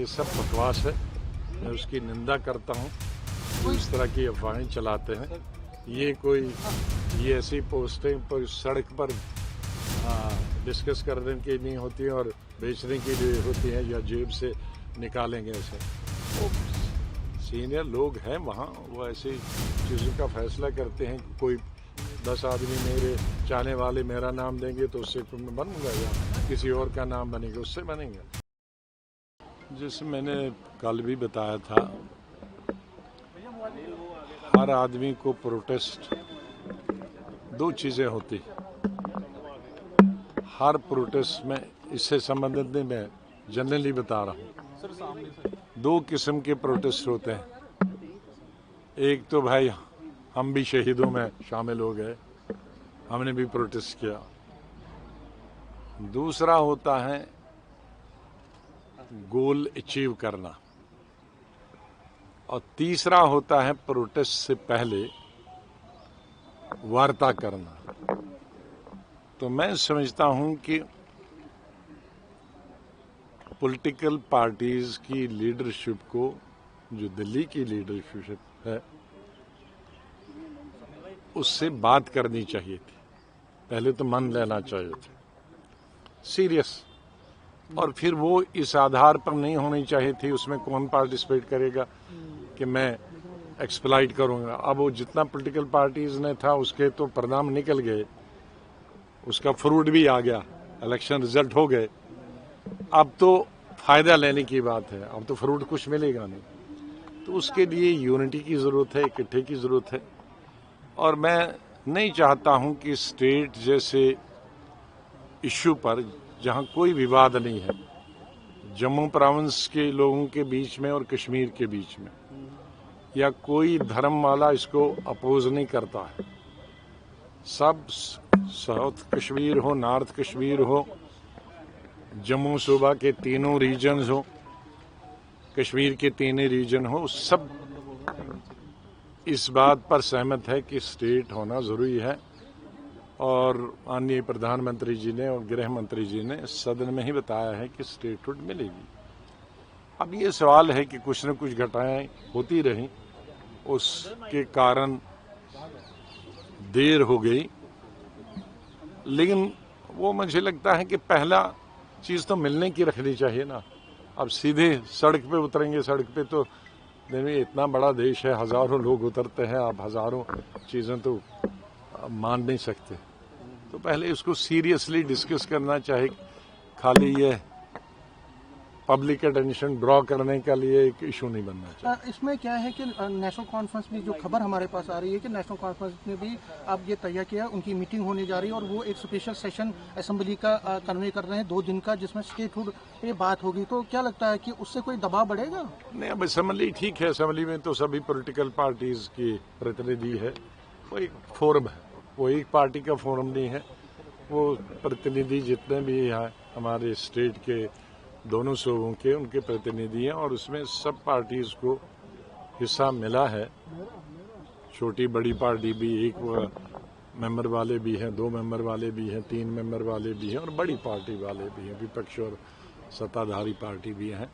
ये सब बकवास है। मैं उसकी निंदा करता हूँ जो इस तरह की अफवाहें चलाते हैं। ये ऐसी पोस्टें पर सड़क पर डिस्कस करने के लिए होती हैं और बेचने के लिए होती हैं या जेब से निकालेंगे ऐसे। वो सीनियर लोग हैं वहाँ, वो ऐसी चीज़ों का फैसला करते हैं। कोई 10 आदमी मेरे चाहने वाले मेरा नाम देंगे तो उससे मैं बनूंगा या किसी और का नाम बनेगा उससे बनेगा। जैसे मैंने कल भी बताया था, हर आदमी को प्रोटेस्ट 2 चीज़ें होती। हर प्रोटेस्ट में इससे संबंधित नहीं, मैं जनरली बता रहा हूँ, 2 किस्म के प्रोटेस्ट होते हैं। एक तो भाई हम भी शहीदों में शामिल हो गए, हमने भी प्रोटेस्ट किया। दूसरा होता है गोल अचीव करना, और तीसरा होता है प्रोटेस्ट से पहले वार्ता करना। तो मैं समझता हूं कि पॉलिटिकल पार्टीज की लीडरशिप को, जो दिल्ली की लीडरशिप है, उससे बात करनी चाहिए थी। पहले तो मन लेना चाहिए था सीरियस, और फिर वो इस आधार पर नहीं होनी चाहिए थी उसमें कौन पार्टिसिपेट करेगा कि मैं एक्सप्लॉइट करूंगा। अब वो जितना पॉलिटिकल पार्टीज ने था उसके तो परिणाम निकल गए, उसका फ्रूट भी आ गया, इलेक्शन रिजल्ट हो गए। अब तो फायदा लेने की बात है, अब तो फ्रूट कुछ मिलेगा नहीं। तो उसके लिए यूनिटी की जरूरत है, इकट्ठे की जरूरत है। और मैं नहीं चाहता हूं कि स्टेट जैसे इश्यू पर जहां कोई विवाद नहीं है, जम्मू प्रोविंस के लोगों के बीच में और कश्मीर के बीच में, या कोई धर्म वाला इसको अपोज नहीं करता है। सब साउथ कश्मीर हो, नॉर्थ कश्मीर हो, जम्मू सूबा के तीनों रीजन्स हो, कश्मीर के तीनों रीजन हो, सब इस बात पर सहमत है कि स्टेट होना जरूरी है। और माननीय प्रधानमंत्री जी ने और गृह मंत्री जी ने सदन में ही बताया है कि स्टेटहुड मिलेगी। अब ये सवाल है कि कुछ न कुछ घटनाएं होती रहीं, उसके कारण देर हो गई, लेकिन वो मुझे लगता है कि पहला चीज तो मिलने की रखनी चाहिए ना। अब सीधे सड़क पे उतरेंगे, सड़क पे तो इतना बड़ा देश है, हजारों लोग उतरते हैं, आप हजारों चीजें तो मान नहीं सकते। तो पहले उसको सीरियसली डिस्कस करना चाहिए, खाली ये पब्लिक अटेंशन ड्रॉ करने के लिए एक इशू नहीं बनना चाहिए। इसमें क्या है कि नेशनल कॉन्फ्रेंस में जो खबर हमारे पास आ रही है कि नेशनल कॉन्फ्रेंस ने भी अब ये तय किया, उनकी मीटिंग होने जा रही है और वो एक स्पेशल सेशन असेंबली का कन्वे कर रहे हैं 2 दिन का, जिसमें स्टेटहुड पे बात होगी। तो क्या लगता है कि उससे कोई दबाव बढ़ेगा? नहीं, अब असेंबली ठीक है, असेंबली में तो सभी पॉलिटिकल पार्टीज की प्रतिनिधि है, वो एक फोरम है, वो एक पार्टी का फोरम नहीं है। वो प्रतिनिधि जितने भी हैं हमारे स्टेट के दोनों सूबों के, उनके प्रतिनिधि हैं, और उसमें सब पार्टीज को हिस्सा मिला है। छोटी बड़ी पार्टी भी, 1 मेंबर वाले भी हैं, 2 मेंबर वाले भी हैं, 3 मेंबर वाले भी हैं, और बड़ी पार्टी वाले भी हैं, विपक्ष और सत्ताधारी पार्टी भी हैं।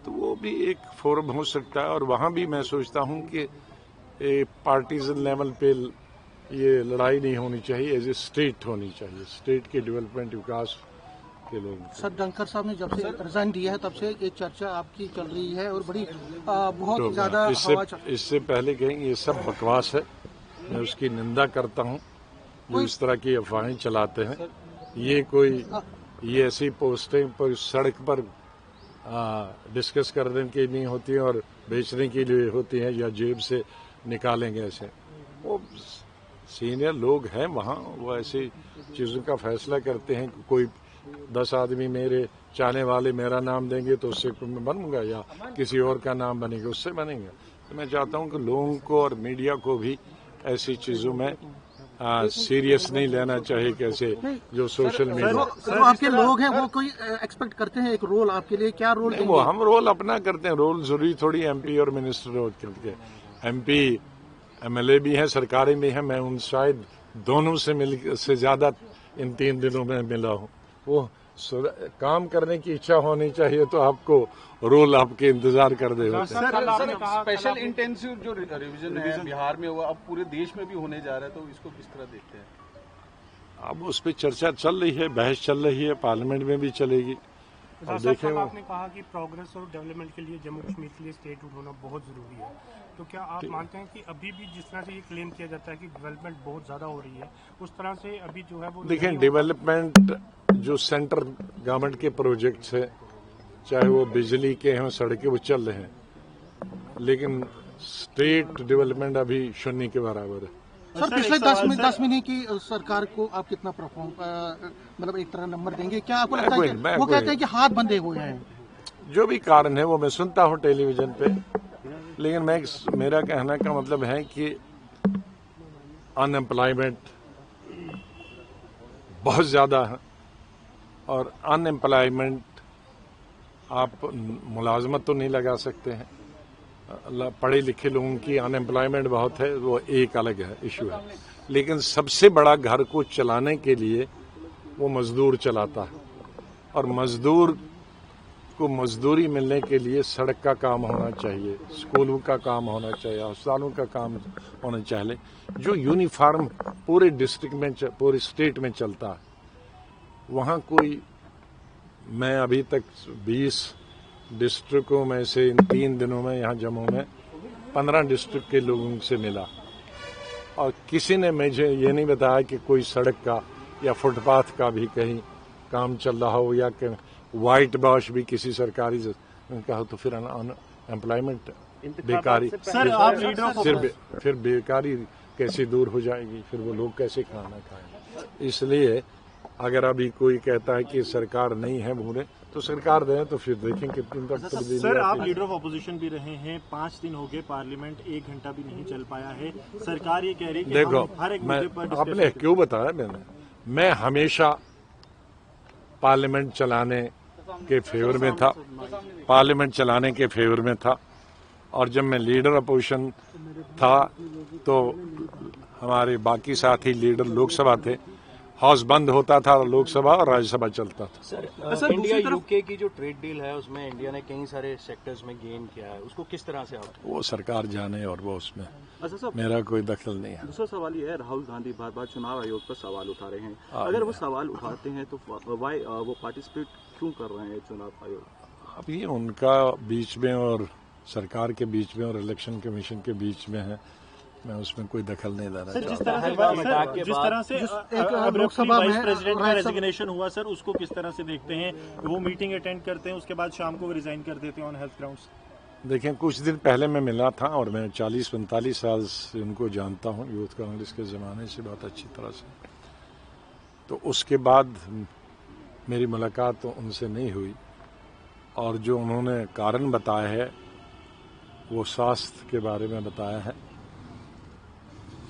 तो वो भी एक फोरम हो सकता है। और वहां भी मैं सोचता हूं कि पार्टीजन लेवल पे ये लड़ाई नहीं होनी चाहिए, एज ए स्टेट होनी चाहिए, स्टेट के डेवलपमेंट विकास के लोग। सर, डंकर साहब ने जब से रिजाइन दिया है तब से एक चर्चा आपकी चल रही है और बड़ी बहुत तो ज्यादा इससे पहले कहेंगे ये सब बकवास है, मैं उसकी निंदा करता हूँ जो इस तरह की अफवाहें चलाते हैं। ये ऐसी पोस्टें पर सड़क पर डिस्कस करने के लिए होती हैं और बेचने के लिए होती हैं या जेब से निकालेंगे ऐसे। वो सीनियर लोग हैं वहाँ, वो ऐसी चीज़ों का फैसला करते हैं। कोई 10 आदमी मेरे चाहने वाले मेरा नाम देंगे तो उससे मैं बनूंगा या किसी और का नाम बनेगा उससे बनेगा। तो मैं चाहता हूँ कि लोगों को और मीडिया को भी ऐसी चीज़ों में सीरियस नहीं लेना चाहिए। कैसे जो सोशल मीडिया, जो आपके लोग हैं वो कोई एक्सपेक्ट करते हैं एक रोल आपके लिए, क्या रोल वो हम रोल अपना करते हैं। रोल जरूरी थोड़ी एमपी और मिनिस्टर करके, एमपी एमएलए भी हैं, सरकारें भी हैं। मैं उन शायद दोनों से ज्यादा इन 3 दिनों में मिला हूँ। वो काम करने की इच्छा होनी चाहिए तो आपको रोल आपके इंतजार कर दे होते हैं। सर स्पेशल इंटेंसिव जो रिवीजन है बिहार में हुआ, अब पूरे देश में भी होने जा रहा है, तो इसको किस तरह देखते हैं? अब उस पर चर्चा चल रही है, बहस चल रही है, पार्लियामेंट में भी चलेगी और देखें। आपने कहा कि प्रोग्रेस और डेवलपमेंट के लिए जम्मू कश्मीर के लिए स्टेटहुड होना बहुत जरूरी है, तो क्या आप मानते हैं कि अभी भी जिस तरह से ये क्लेम किया जाता है कि डेवलपमेंट बहुत ज्यादा हो रही है, उस तरह से अभी जो है वो देखें, डेवलपमेंट जो सेंट्रल गवर्नमेंट के प्रोजेक्ट्स है, चाहे वो बिजली के हों, सड़कें, वो चल रहे हैं, लेकिन स्टेट डेवलपमेंट अभी शून्य के बराबर है। सर पिछले 10 महीने की सरकार को आप कितना परफॉर्म मतलब एक तरह नंबर देंगे? क्या आपको लगता है कि वो कहते हैं कि हाथ बंधे हुए हैं? जो भी कारण है वो मैं सुनता हूं टेलीविजन पे, लेकिन मेरा कहने का मतलब है कि अनएम्प्लॉयमेंट बहुत ज्यादा है और अनएम्प्लॉयमेंट आप मुलाजमत तो नहीं लगा सकते हैं। पढ़े लिखे लोगों की अनएम्प्लॉयमेंट बहुत है, वो एक अलग है, इशू है, लेकिन सबसे बड़ा घर को चलाने के लिए वो मजदूर चलाता है और मजदूर को मजदूरी मिलने के लिए सड़क का काम होना चाहिए, स्कूलों का काम होना चाहिए, अस्पतालों का काम होना चाहिए, जो यूनिफॉर्म पूरे डिस्ट्रिक्ट में, पूरे स्टेट में चलता है। वहाँ कोई, मैं अभी तक 20 डिस्ट्रिक्टों में से इन 3 दिनों में यहाँ जम्मू में 15 डिस्ट्रिक्ट के लोगों से मिला और किसी ने मुझे ये नहीं बताया कि कोई सड़क का या फुटपाथ का भी कहीं काम चल रहा हो या कि व्हाइट वॉश भी किसी सरकारी का हो, तो फिर अनएम्प्लॉयमेंट बेकारी, फिर बेकारी कैसे दूर हो जाएगी, फिर वो लोग कैसे खाना खाएंगे। इसलिए अगर अभी कोई कहता है कि सरकार नहीं है बुरे, तो सरकार दे तो फिर देखें कितनी तक तब्दीली। सर आप लीडर ऑफ अपोजिशन भी रहे हैं, 5 दिन हो गए, पार्लियामेंट 1 घंटा भी नहीं चल पाया है, सरकार ये कह रही है कि देखो, हम हर एक मुद्दे पर आपने क्यों बताया, मैं हमेशा पार्लियामेंट चलाने के फेवर में था, पार्लियामेंट चलाने के फेवर में था, और जब मैं लीडर अपोजिशन था तो हमारे बाकी साथी लीडर लोकसभा थे, हाउस बंद होता था, लोकसभा और राज्यसभा चलता था। सर इंडिया यूके की जो ट्रेड डील है उसमें इंडिया ने कई सारे सेक्टर्स में गेन किया है, उसको किस तरह से आप? वो सरकार जाने और वो उसमें मेरा कोई दखल नहीं है। दूसरा सवाल ये है, राहुल गांधी बार बार चुनाव आयोग पर सवाल उठा रहे हैं, अगर वो सवाल उठाते हैं तो वाई वो पार्टिसिपेट क्यों कर रहे हैं चुनाव आयोग? अभी उनका बीच में और सरकार के बीच में और इलेक्शन कमीशन के बीच में है, मैं उसमें कोई दखल नहीं लेना चाहता। जिस तरह से लोकसभा वाइस प्रेसिडेंट का रेजिग्नेशन हुआ सर, उसको किस तरह से देखते हैं? वो मीटिंग अटेंड करते हैं, उसके बाद शाम को वो रिजाइन कर देते हैं ऑन हेल्थ ग्राउंड्स। देखें, कुछ दिन पहले मैं मिला था और मैं 40-45 साल से उनको जानता हूं, यूथ कांग्रेस के जमाने से बहुत अच्छी तरह से, तो उसके बाद मेरी मुलाकात तो उनसे नहीं हुई, और जो उन्होंने कारण बताया है वो स्वास्थ्य के बारे में बताया है,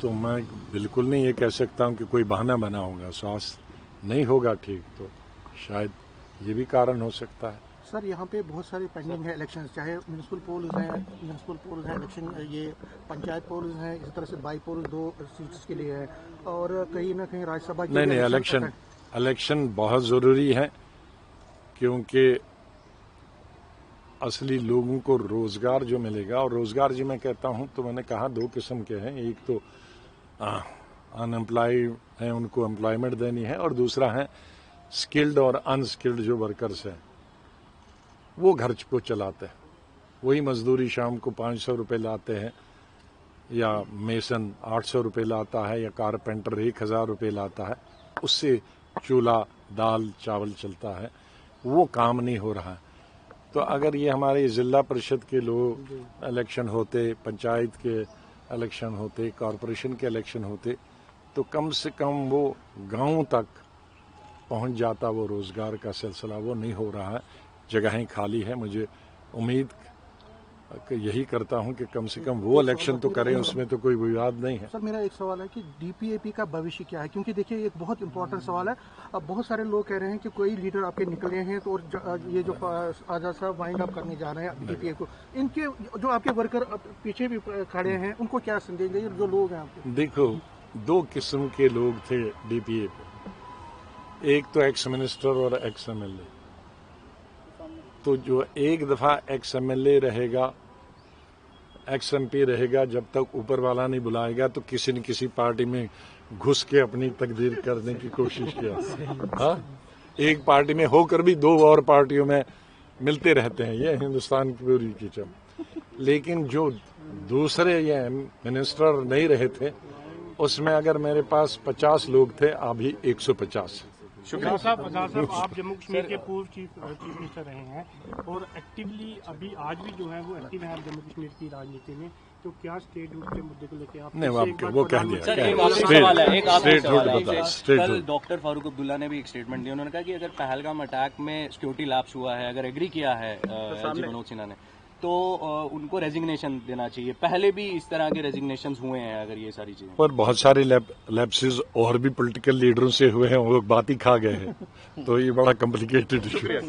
तो मैं बिल्कुल नहीं ये कह सकता हूं कि कोई बहाना बना होगा, स्वास्थ्य नहीं होगा ठीक तो शायद ये भी कारण हो सकता है। सर यहाँ पे बहुत सारे पेंडिंग है इलेक्शन, चाहे म्यूनिसिपल पोल्स हैं, इलेक्शन, ये पंचायत पोल्स हैं, इस तरह से बाई पोल्स 2 सीट्स के लिए है, और कहीं ना कहीं राज्यसभा नहीं, इलेक्शन बहुत जरूरी है, क्योंकि असली लोगों को रोजगार जो मिलेगा, और रोजगार जी मैं कहता हूं तो मैंने कहा 2 किस्म के हैं, एक तो अनएम्प्लॉयड हैं उनको एम्प्लॉयमेंट देनी है, और दूसरा है स्किल्ड और अनस्किल्ड जो वर्कर्स हैं वो घर को चलाते हैं, वही मजदूरी शाम को 500 रुपये लाते हैं, या मेसन 800 रुपये लाता है, या कारपेंटर 1000 रुपये लाता है, उससे चूल्हा दाल चावल चलता है, वो काम नहीं हो रहा है। तो अगर ये हमारे जिला परिषद के लोग इलेक्शन होते, पंचायत के इलेक्शन होते, कॉरपोरेशन के इलेक्शन होते, तो कम से कम वो गांव तक पहुंच जाता, वो रोजगार का सिलसिला वो नहीं हो रहा है, जगहें खाली है। मुझे उम्मीद यही करता हूं कि कम से कम वो इलेक्शन तो करें, उसमें तो कोई विवाद नहीं है। सर मेरा एक सवाल है कि डीपीएपी का भविष्य क्या है, क्योंकि देखिए एक बहुत इंपॉर्टेंट सवाल है। अब बहुत सारे लोग कह रहे हैं कि कोई लीडर आपके निकले हैं तो ये जो आजाद साहब वाइंड अप करने जा रहे हैं डीपीएपी को, इनके जो आपके वर्कर पीछे भी खड़े हैं उनको क्या संदेश देंगे जो लोग हैं आपके? देखो, 2 किस्म के लोग थे डीपीएपी, एक तो एक्स मिनिस्टर और एक्स एमएलए। तो जो एक दफा एक्स एमएलए रहेगा, एक्स एमपी रहेगा, जब तक ऊपर वाला नहीं बुलाएगा तो किसी न किसी पार्टी में घुस के अपनी तकदीर करने की कोशिश किया। हाँ, एक पार्टी में होकर भी दो और पार्टियों में मिलते रहते हैं, ये हिंदुस्तान की पूरी किचन। लेकिन जो दूसरे ये मिनिस्टर नहीं रहे थे, उसमें अगर मेरे पास 50 लोग थे, अभी 150। शुक्रिया साहब। आप जम्मू कश्मीर के पूर्व चीफ मिनिस्टर रहे हैं और एक्टिवली अभी आज भी जो है वो एक्टिव है जम्मू कश्मीर की राजनीति में, तो क्या स्टेट रूट के मुद्दे को लेकर आप नहीं, वो कह दिया। सर, एक आखिरी सवाल है, कल डॉक्टर फारूक अब्दुल्ला ने भी एक स्टेटमेंट दिया। उन्होंने कहा कि अगर पहलगाम अटैक में सिक्योरिटी लैप्स हुआ है, अगर एग्री किया है मनोज सिन्हा ने, तो उनको रेजिग्नेशन देना चाहिए। पहले भी इस तरह के रेजिग्नेशन हुए हैं अगर ये सारी चीजें, पर बहुत सारे लैप्सेस और भी पॉलिटिकल लीडरों से हुए हैं, वो लोग बात ही खा गए हैं। तो ये बड़ा कॉम्प्लिकेटेड इशू है।